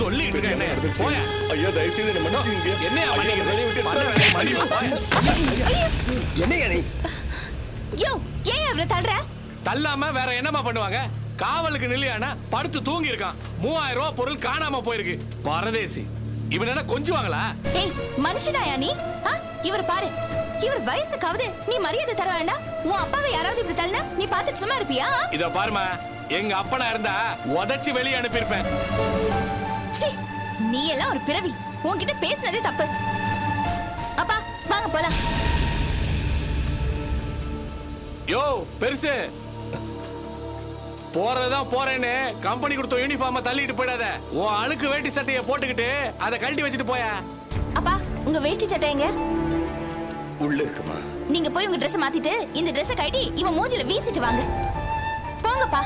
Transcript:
சொல்லிட்டு இருக்க என்ன போயா ஐயா தயவு செய்து என்ன மன்னிச்சுங்க. என்னையா என்னையா நீ யோ ஏன் இவரை தள்ளுற? தள்ளாம வேற என்னமா பண்ணுவாங்க? காவலுக்கு நிலையானா படுத்து தூங்கி இருக்கான். 3000 ரூபாய் பொருள் காணாம போயிருக்கு. பரதேசி இவன் என்ன கொஞ்சுவாங்களா? ஏய் மனுஷனாயா நீ? இவர் பாரு, இவர் வயசுக்காவது நீ மரியாதை தர வேண்டாம். உன் அப்பாவை யாராவது இப்படி தள்ளினா நீ பார்த்துட்டு சும்மா இருப்பியா? இத பாருமா, எங்க அப்பனா இருந்தா உதச்சி வெளியே அனுப்பியிருப்பேன். நீ எல்லாம் ஒரு பிறவி. உன்கிட்ட பேசினதே தப்பு. அப்பா வாங்க போலாம். யோ பெருசு, போறதான் போறேன்னு கம்பெனி கொடுத்த யூனிஃபார்ம தள்ளிட்டு போயிடாத. உன் அழுக்கு வேட்டி சட்டையை போட்டுக்கிட்டு அதை கழட்டி வச்சுட்டு போயா. அப்பா உங்க வேஷ்டி சட்டை எங்க? உள்ள இருக்குமா? நீங்க போய் உங்க Dress மாத்திட்டு இந்த Dress கழட்டி இவன் மூஞ்சில வீசிட்டு வாங்க. போங்கப்பா.